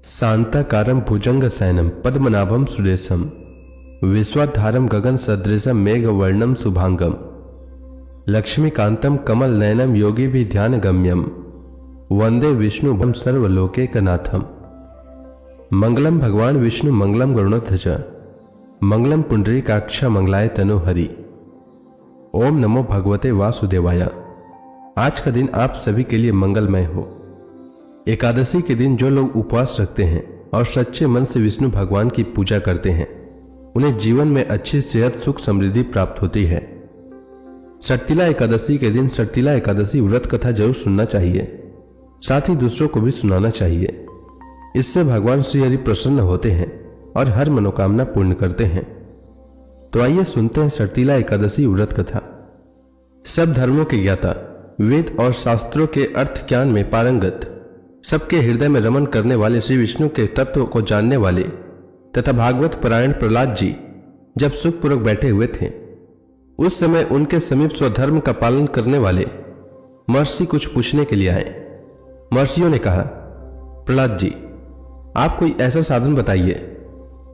शांताकारं भुजंगशयनं पद्मनाभं सुरेशं विश्वाधारं गगनसदृशं मेघवर्णं शुभांगं लक्ष्मीकान्तं कमलनयनं योगिभिर्ध्यानगम्यं वंदे विष्णुभं सर्वलोकैकनाथम्। मंगलम भगवान विष्णु मंगलम गरुड़ध्वज मंगलम पुंडरीकाक्ष मंगलाय तनोहरि। ओम नमो भगवते वासुदेवाय। आज का दिन आप सभी के लिए मंगलमय हो। एकादशी के दिन जो लोग उपवास रखते हैं और सच्चे मन से विष्णु भगवान की पूजा करते हैं उन्हें जीवन में अच्छी सेहत सुख समृद्धि प्राप्त होती है। सट्टिला एकादशी के दिन सट्टिला एकादशी व्रत कथा जरूर सुनना चाहिए, साथ ही दूसरों को भी सुनाना चाहिए। इससे भगवान श्री हरि प्रसन्न होते हैं और हर मनोकामना पूर्ण करते हैं। तो आइए सुनते हैं सट्टिला एकादशी व्रत कथा। सब धर्मों के ज्ञाता, वेद और शास्त्रों के अर्थ ज्ञान में पारंगत, सबके हृदय में रमन करने वाले श्री विष्णु के तत्व को जानने वाले तथा भागवत परायण प्रहलाद जी जब सुखपूर्वक बैठे हुए थे उस समय उनके समीप स्वधर्म का पालन करने वाले महर्षि कुछ पूछने के लिए आए। महर्षियों ने कहा, प्रहलाद जी, आप कोई ऐसा साधन बताइए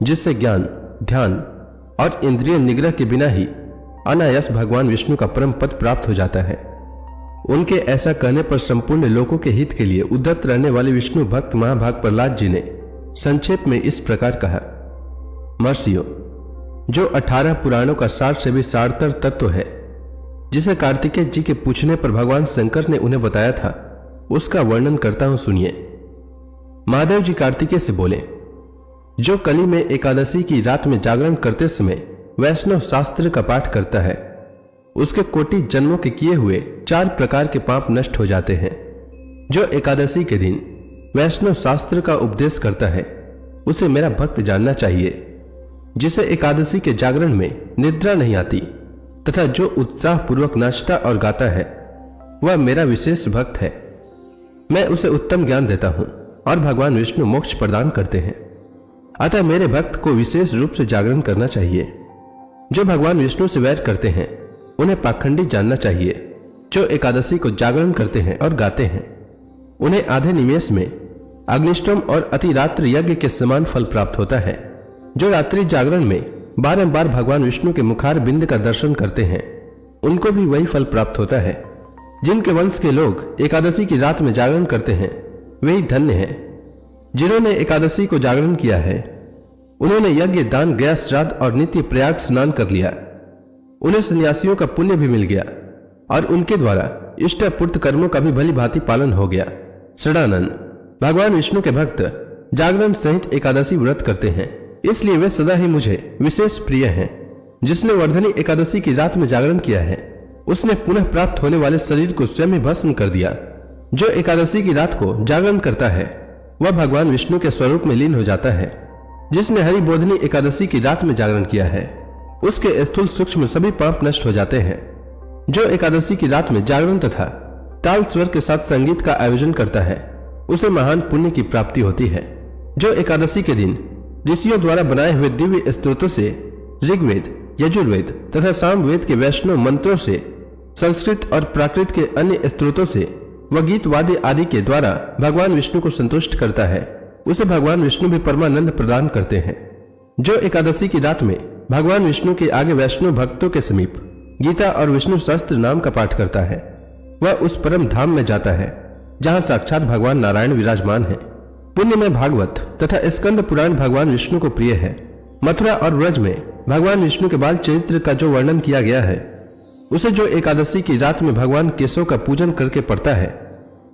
जिससे ज्ञान, ध्यान और इंद्रिय निग्रह के बिना ही अनायास भगवान विष्णु का परम पद प्राप्त हो जाता है। उनके ऐसा कहने पर संपूर्ण लोगों के हित के लिए उद्यत रहने वाले विष्णु भक्त महाभाग प्रहलाद जी ने संक्षेप में इस प्रकार कहा, महर्षियों, जो 18 पुराणों का सार से भी सारतर तत्व है जिसे कार्तिकेय जी के पूछने पर भगवान शंकर ने उन्हें बताया था, उसका वर्णन करता हूं, सुनिए। महादेव जी कार्तिकेय से बोले, जो कली में एकादशी की रात में जागरण करते समय वैष्णव शास्त्र का पाठ करता है उसके कोटि जन्मों के किए हुए 4 प्रकार के पाप नष्ट हो जाते हैं। जो एकादशी के दिन वैष्णव शास्त्र का उपदेश करता है उसे मेरा भक्त जानना चाहिए। जिसे एकादशी के जागरण में निद्रा नहीं आती तथा जो उत्साह पूर्वक नाचता और गाता है वह मेरा विशेष भक्त है। मैं उसे उत्तम ज्ञान देता हूं और भगवान विष्णु मोक्ष प्रदान करते हैं। अतः मेरे भक्त को विशेष रूप से जागरण करना चाहिए। जो भगवान विष्णु से वैर करते हैं उन्हें पाखंडी जानना चाहिए। जो एकादशी को जागरण करते हैं और गाते हैं उन्हें आधे निमेष में अग्निष्टोम और अतिरात्र यज्ञ के समान फल प्राप्त होता है। जो रात्रि जागरण में बारंबार भगवान विष्णु के मुखार बिंद का दर्शन करते हैं उनको भी वही फल प्राप्त होता है। जिनके वंश के लोग एकादशी की रात में जागरण करते हैं वही धन्य हैं। जिन्होंने एकादशी को जागरण किया है उन्होंने यज्ञ, दान, गया श्राद्ध और नित्य प्रयाग स्नान कर लिया। उन्हें सन्यासियों का पुण्य भी मिल गया और उनके द्वारा इष्टपूर्त कर्मों का भी भली भांति पालन हो गया। सदानंद, भगवान विष्णु के भक्त जागरण सहित एकादशी व्रत करते हैं, इसलिए वे सदा ही मुझे विशेष प्रिय हैं। जिसने वर्धनी एकादशी की रात में जागरण किया है उसने पुनः प्राप्त होने वाले शरीर को स्वयं ही भस्म कर दिया। जो एकादशी की रात को जागरण करता है वह भगवान विष्णु के स्वरूप में लीन हो जाता है। जिसने हरि बोधनी एकादशी की रात में जागरण किया है उसके स्थूल सूक्ष्म सभी पाप नष्ट हो जाते हैं। जो एकादशी की रात में जागरण तथा ताल स्वर के साथ संगीत का आयोजन करता है उसे महान पुण्य की प्राप्ति होती है। जो एकादशी के दिन ऋषियों द्वारा बनाए हुए दिव्य स्तोत्रों से ऋग्वेद, यजुर्वेद तथा सामवेद के वैष्णव मंत्रों से, संस्कृत और प्राकृत के अन्य स्त्रोतों से व गीत वाद्य आदि के द्वारा भगवान विष्णु को संतुष्ट करता है उसे भगवान विष्णु भी परमानंद प्रदान करते हैं। जो एकादशी की रात में भगवान विष्णु के आगे वैष्णव भक्तों के समीप गीता और विष्णु सहस्त्र नाम का पाठ करता है वह उस परम धाम में जाता है जहां साक्षात भगवान नारायण विराजमान है। पुण्य में भागवत तथा स्कंद पुराण भगवान विष्णु को प्रिय है। मथुरा और व्रज में भगवान विष्णु के बाल चरित्र का जो वर्णन किया गया है उसे जो एकादशी की रात में भगवान केशव का पूजन करके पढ़ता है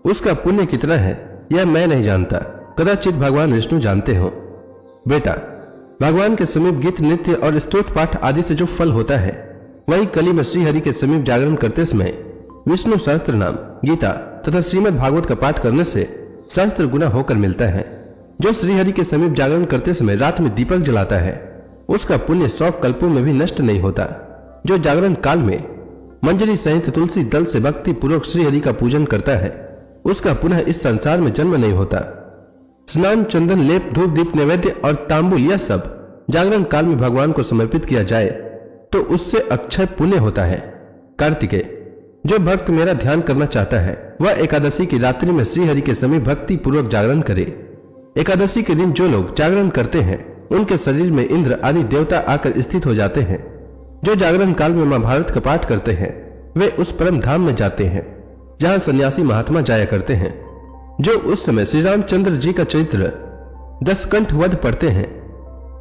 उसका पुण्य कितना है यह मैं नहीं जानता, कदाचित भगवान विष्णु जानते हो। बेटा, भगवान के समीप गीत, नृत्य और स्तोत्र पाठ आदि से जो फल होता है वही कली में श्रीहरि के समीप जागरण करते समय विष्णु सहस्त्र नाम, गीता तथा श्रीमद् भागवत का पाठ करने से सहस्त्र गुना होकर मिलता है। जो श्रीहरि के समीप जागरण करते समय रात में दीपक जलाता है उसका पुण्य 100 कल्पों में भी नष्ट नहीं होता। जो जागरण काल में मंजरी सहित तुलसी दल से भक्ति पूर्वक श्रीहरि का पूजन करता है उसका पुनः इस संसार में जन्म नहीं होता। स्नान, चंदन, लेप, धूप, दीप, नैवेद्य और तांबुल यह सब जागरण काल में भगवान को समर्पित किया जाए तो उससे अक्षय पुण्य होता है। कार्तिकेय, जो भक्त मेरा ध्यान करना चाहता है वह एकादशी की रात्रि में श्रीहरि के समीप भक्ति पूर्वक जागरण करे एकादशी के दिन जो लोग जागरण करते हैं उनके शरीर में इंद्र आदि देवता आकर स्थित हो जाते हैं। जो जागरण काल में महाभारत का पाठ करते हैं वे उस परम धाम में जाते हैं जहां सन्यासी महात्मा जाया करते हैं। जो उस समय श्री रामचंद्र जी का चरित्र 10 कंठ वध पढ़ते हैं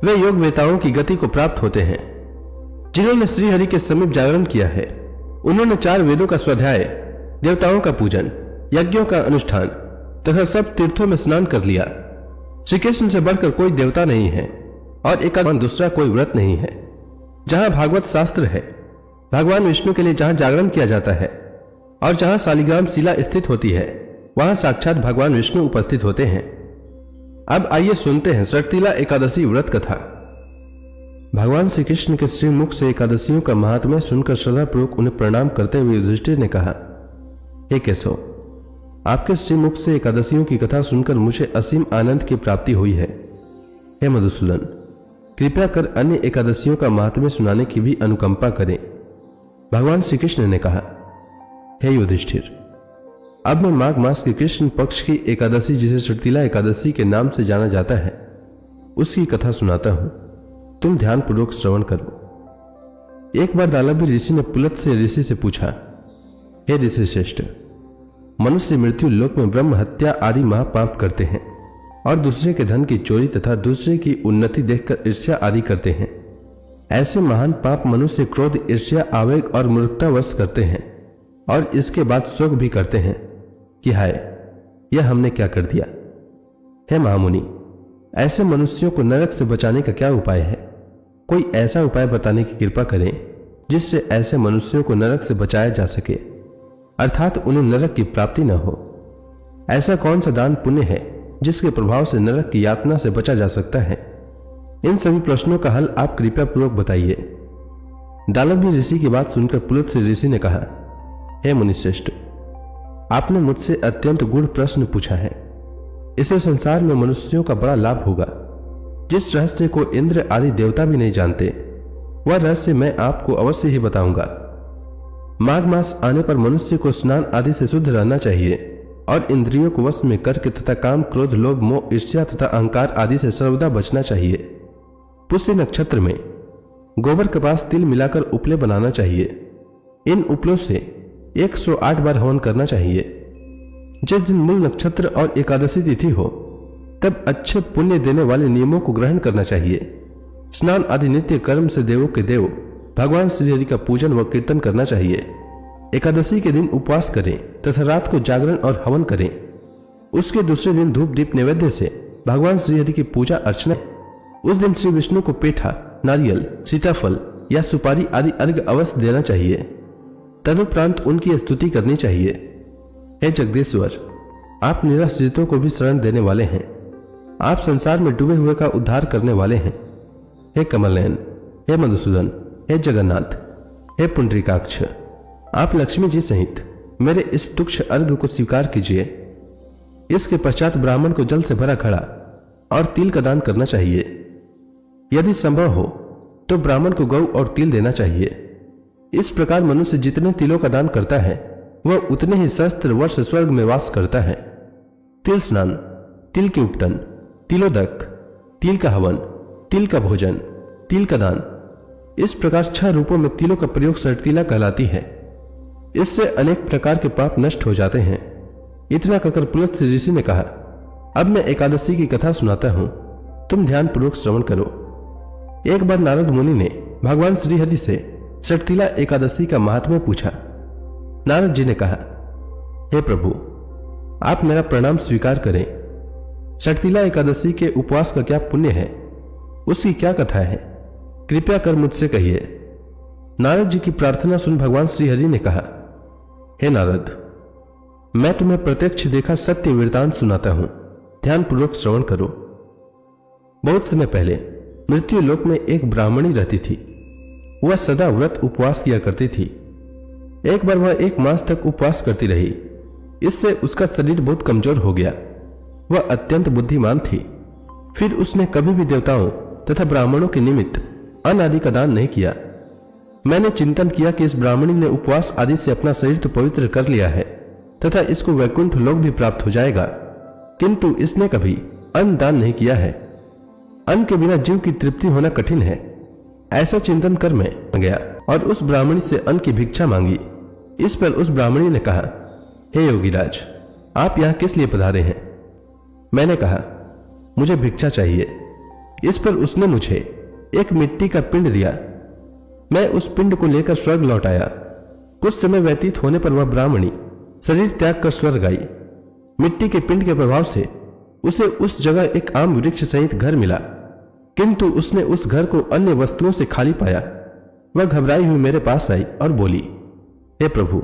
वे योग वेताओं की गति को प्राप्त होते हैं। जिन्होंने श्रीहरि के समीप जागरण किया है उन्होंने 4 वेदों का स्वाध्याय, देवताओं का पूजन, यज्ञों का अनुष्ठान तथा सब तीर्थों में स्नान कर लिया। श्री कृष्ण से बढ़कर कोई देवता नहीं है और एकादशी दूसरा कोई व्रत नहीं है। जहां भागवत शास्त्र है, भगवान विष्णु के लिए जहां जागरण किया जाता है और जहां शालिग्राम शिला स्थित होती है वहां साक्षात भगवान विष्णु उपस्थित होते हैं। अब आइए सुनते हैं षटतिला एकादशी व्रत कथा। भगवान श्री कृष्ण के श्री मुख से एकादशियों का महात्म्य सुनकर श्रद्धापूर्वक उन्हें प्रणाम करते हुए युधिष्ठिर ने कहा, हे केशव, आपके श्री मुख से एकादशियों की कथा सुनकर मुझे असीम आनंद की प्राप्ति हुई है। हे मधुसूदन, कृपया कर अन्य एकादशियों का महात्म्य सुनाने की भी अनुकंपा करें। भगवान श्री कृष्ण ने कहा, हे युधिष्ठिर, अब मैं माघ मास के कृष्ण पक्ष की एकादशी जिसे षटतिला एकादशी के नाम से जाना जाता है उसकी कथा सुनाता हूं, तुम ध्यानपूर्वक श्रवण करो। एक बार दालभी ऋषि ने पुलत से ऋषि से पूछा, हे ऋषि श्रेष्ठ, मनुष्य मृत्यु लोक में ब्रह्म हत्या आदि महापाप करते हैं और दूसरे के धन की चोरी तथा दूसरे की उन्नति देखकर ईर्ष्या आदि करते हैं। ऐसे महान पाप मनुष्य क्रोध, ईर्ष्या, आवेग और मूर्खतावश करते हैं और इसके बाद शोक भी करते हैं कि हाय, यह हमने क्या कर दिया। हे महामुनि, ऐसे मनुष्यों को नरक से बचाने का क्या उपाय है? कोई ऐसा उपाय बताने की कृपा करें जिससे ऐसे मनुष्यों को नरक से बचाया जा सके, अर्थात उन्हें नरक की प्राप्ति न हो। ऐसा कौन सा दान पुण्य है जिसके प्रभाव से नरक की यातना से बचा जा सकता है? इन सभी प्रश्नों का हल आप कृपया पूर्वक बताइए। दालभी ऋषि की बात सुनकर पुलत से ऋषि ने कहा, हे मुनिश्रेष्ठ, आपने मुझसे अत्यंत गूढ़ प्रश्न पूछा है। इसे संसार में मनुष्यों का बड़ा लाभ होगा। जिस रहस्य को इंद्र आदि देवता भी नहीं जानते वह रहस्य मैं आपको अवश्य ही बताऊंगा। माघ मास आने पर मनुष्य को स्नान आदि से शुद्ध रहना चाहिए और इंद्रियों को वश में करके तथा काम, क्रोध, लोभ, मोह, ईर्ष्या तथा अहंकार आदि से सर्वदा बचना चाहिए। पुष्य नक्षत्र में गोबर के पास तिल मिलाकर उपले बनाना चाहिए। इन उपलों से 108 बार हवन करना चाहिए। जिस दिन मूल नक्षत्र और एकादशी तिथि हो तब अच्छे पुण्य देने वाले नियमों को ग्रहण करना चाहिए। स्नान आदि नित्य कर्म से देवों के देव भगवान श्रीहरि का पूजन व कीर्तन करना चाहिए। एकादशी के दिन उपवास करें तथा रात को जागरण और हवन करें। उसके दूसरे दिन धूप दीप नैवेद्य से भगवान श्रीहरि की पूजा अर्चना। उस दिन श्री विष्णु को पेठा, नारियल, सीताफल या सुपारी आदि अर्घ्य अवश्य देना चाहिए। तदुपरांत उनकी स्तुति करनी चाहिए। हे जगदीश्वर, आप निराश्रितों को भी शरण देने वाले हैं। आप संसार में डूबे हुए का उद्धार करने वाले हैं। हे कमलनयन, हे मधुसूदन, हे जगन्नाथ, हे पुंडरीकाक्ष, आप लक्ष्मी जी सहित मेरे इस तुक्ष अर्घ्य को स्वीकार कीजिए। इसके पश्चात ब्राह्मण को जल से भरा घड़ा और तिल का दान करना चाहिए। यदि संभव हो तो ब्राह्मण को गौ और तिल देना चाहिए। इस प्रकार मनुष्य जितने तिलों का दान करता है वह उतने ही सहस्त्र वर्ष स्वर्ग में वास करता है। तिल स्नान, तिल के उपटन, तिलोदक, तिल का हवन, तिल का भोजन, तिल का दान, इस प्रकार 6 रूपों में तिलों का प्रयोग षटतिला कहलाती है। इससे अनेक प्रकार के पाप नष्ट हो जाते हैं। इतना कहकर पुलत से ऋषि ने कहा, अब मैं एकादशी की कथा सुनाता हूं, तुम ध्यान पूर्वक श्रवण करो। एक बार नारद मुनि ने भगवान श्रीहरि से षटतिला एकादशी का महात्म्य पूछा। नारद जी ने कहा, हे प्रभु, आप मेरा प्रणाम स्वीकार करें। षटतिला एकादशी के उपवास का क्या पुण्य है, उसकी क्या कथा है, कृपया कर मुझसे कहिए। नारद जी की प्रार्थना सुन भगवान श्रीहरि ने कहा, हे नारद, मैं तुम्हें प्रत्यक्ष देखा सत्य वृत्तांत सुनाता हूं, ध्यान पूर्वक श्रवण करो। बहुत समय पहले मृत्यु लोक में एक ब्राह्मणी रहती थी। वह सदा व्रत उपवास किया करती थी। एक बार वह 1 मास तक उपवास करती रही। इससे उसका शरीर बहुत कमजोर हो गया। वह अत्यंत बुद्धिमान थी। फिर उसने कभी भी देवताओं तथा ब्राह्मणों के निमित्त अन्न आदि का दान नहीं किया। मैंने चिंतन किया कि इस ब्राह्मणी ने उपवास आदि से अपना शरीर तो पवित्र कर लिया है तथा इसको वैकुंठ लोक भी प्राप्त हो जाएगा, किंतु इसने कभी अन्न दान नहीं किया है। अन्न के बिना जीव की तृप्ति होना कठिन है। ऐसा चिंतन कर मैं गया और उस ब्राह्मणी से अन्न की भिक्षा मांगी। इस पर उस ब्राह्मणी ने कहा, हे योगीराज, आप यहाँ किस लिए पधारे हैं? मैंने कहा, मुझे भिक्षा चाहिए। इस पर उसने मुझे एक मिट्टी का पिंड दिया। मैं उस पिंड को लेकर स्वर्ग लौट आया। कुछ समय व्यतीत होने पर वह ब्राह्मणी शरीर त्याग कर स्वर्ग आई। मिट्टी के पिंड के प्रभाव से उसे उस जगह एक आम वृक्ष सहित घर मिला, किंतु उसने उस घर को अन्य वस्तुओं से खाली पाया। वह घबराई हुई मेरे पास आई और बोली, हे प्रभु,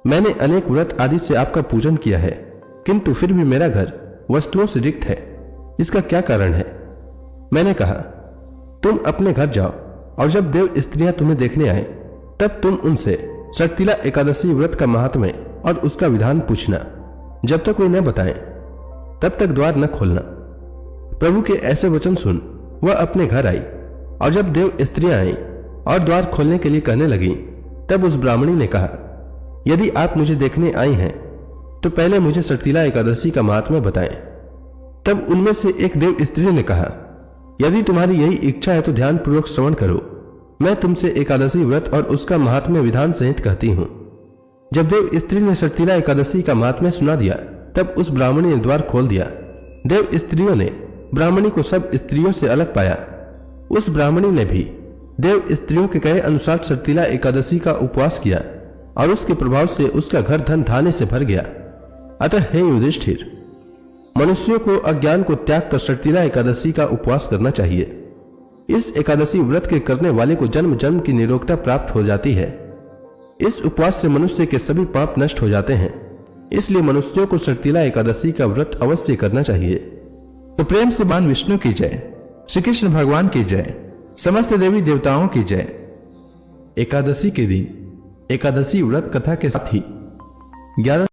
मैंने अनेक व्रत आदि से आपका पूजन किया है, किंतु फिर भी मेरा घर वस्तुओं से रिक्त है। इसका क्या कारण है? मैंने कहा, तुम अपने घर जाओ और जब देव स्त्रियां तुम्हें देखने आए तब तुम उनसे शर्तिला एकादशी व्रत का महात्म्य और उसका विधान पूछना। जब तक वे न बताएं तब तक द्वार न खोलना। प्रभु के ऐसे वचन सुन वह अपने घर आई और जब देव स्त्रियां आई और द्वार खोलने के लिए कहने लगी, तब उस ब्राह्मणी ने कहा, यदि आप मुझे देखने आई हैं तो पहले मुझे शर्तिला एकादशी का महात्म्य बताएं। तब उनमें से एक देव स्त्री ने कहा, यदि तुम्हारी यही इच्छा है तो ध्यान पूर्वक श्रवण करो। मैं तुमसे एकादशी व्रत और उसका महात्म्य विधान सहित कहती हूं। जब देव स्त्री ने शर्तिला एकादशी का महात्म्य सुना दिया तब उस ब्राह्मणी ने द्वार खोल दिया। देव स्त्रियों ने ब्राह्मणी को सब स्त्रियों से अलग पाया। उस ब्राह्मणी ने भी देव स्त्रियों के कहे अनुसार शर्तिला एकादशी का उपवास किया और उसके प्रभाव से उसका घर धन धान्य से भर गया। अतः हे युधिष्ठिर, मनुष्यों को अज्ञान को त्याग कर शर्तिला एकादशी का उपवास करना चाहिए। इस एकादशी व्रत के करने वाले को जन्म जन्म की निरोगता प्राप्त हो जाती है। इस उपवास से मनुष्य के सभी पाप नष्ट हो जाते हैं। इसलिए मनुष्यों को शर्तिला एकादशी का व्रत अवश्य करना चाहिए। तो प्रेम से भगवान विष्णु की जय, श्री कृष्ण भगवान की जय, समस्त देवी देवताओं की जय। एकादशी के दिन एकादशी व्रत कथा के साथ ही 11